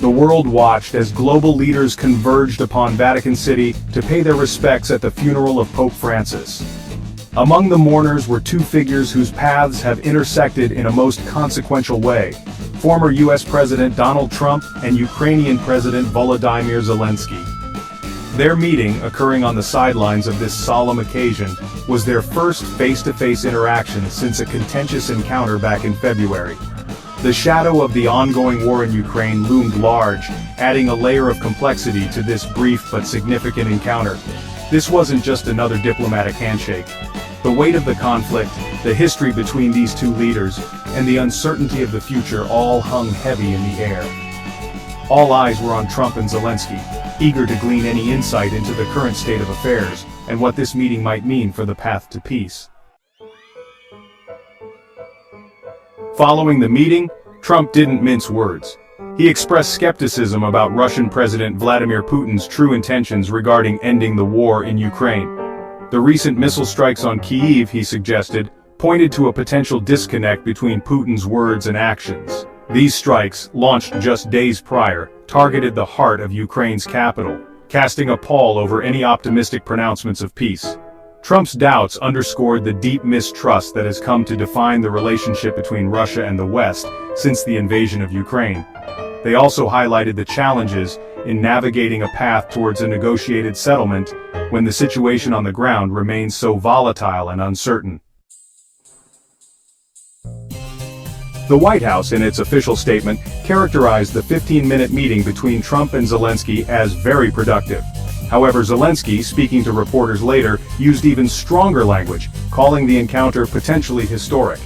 The world watched as global leaders converged upon Vatican City to pay their respects at the funeral of Pope Francis. Among the mourners were two figures whose paths have intersected in a most consequential way: former US President Donald Trump and Ukrainian President Volodymyr Zelensky. Their meeting, occurring on the sidelines of this solemn occasion, was their first face-to-face interaction since a contentious encounter back in February. The shadow of the ongoing war in Ukraine loomed large, adding a layer of complexity to this brief but significant encounter. This wasn't just another diplomatic handshake. The weight of the conflict, the history between these two leaders, and the uncertainty of the future all hung heavy in the air. All eyes were on Trump and Zelensky, eager to glean any insight into the current state of affairs, and what this meeting might mean for the path to peace. Following the meeting, Trump didn't mince words. He expressed skepticism about Russian President Vladimir Putin's true intentions regarding ending the war in Ukraine. The recent missile strikes on Kyiv, he suggested, pointed to a potential disconnect between Putin's words and actions. These strikes, launched just days prior, targeted the heart of Ukraine's capital, casting a pall over any optimistic pronouncements of peace. Trump's doubts underscored the deep mistrust that has come to define the relationship between Russia and the West since the invasion of Ukraine. They also highlighted the challenges in navigating a path towards a negotiated settlement when the situation on the ground remains so volatile and uncertain. The White House, in its official statement, characterized the 15-minute meeting between Trump and Zelensky as very productive. However, Zelensky, speaking to reporters later, used even stronger language, calling the encounter potentially historic.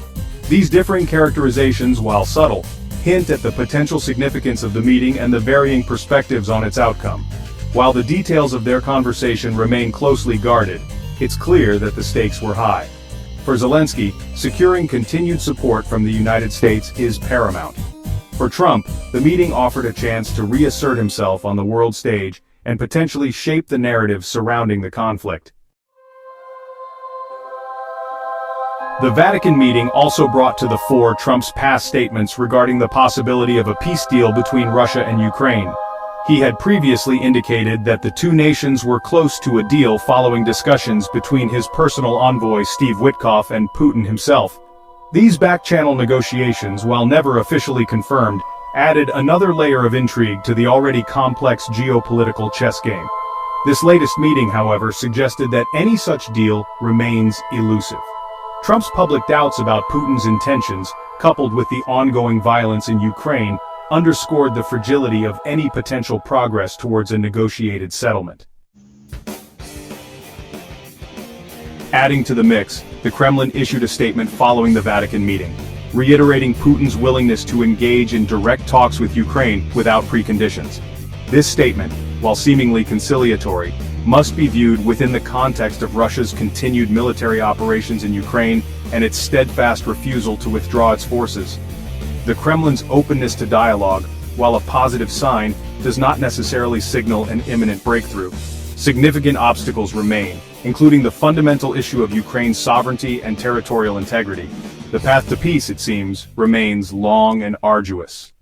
These differing characterizations, while subtle, hint at the potential significance of the meeting and the varying perspectives on its outcome. While the details of their conversation remain closely guarded, it's clear that the stakes were high. For Zelensky, securing continued support from the United States is paramount. For Trump, the meeting offered a chance to reassert himself on the world stage and potentially shape the narrative surrounding the conflict. The Vatican meeting also brought to the fore Trump's past statements regarding the possibility of a peace deal between Russia and Ukraine. He had previously indicated that the two nations were close to a deal following discussions between his personal envoy Steve Witkoff and Putin himself. These back-channel negotiations, while never officially confirmed, added another layer of intrigue to the already complex geopolitical chess game. This latest meeting, however, suggested that any such deal remains elusive. Trump's public doubts about Putin's intentions, coupled with the ongoing violence in Ukraine, underscored the fragility of any potential progress towards a negotiated settlement. Adding to the mix, the Kremlin issued a statement following the Vatican meeting, reiterating Putin's willingness to engage in direct talks with Ukraine without preconditions. This statement, while seemingly conciliatory, must be viewed within the context of Russia's continued military operations in Ukraine and its steadfast refusal to withdraw its forces. The Kremlin's openness to dialogue, while a positive sign, does not necessarily signal an imminent breakthrough. Significant obstacles remain, including the fundamental issue of Ukraine's sovereignty and territorial integrity. The path to peace, it seems, remains long and arduous.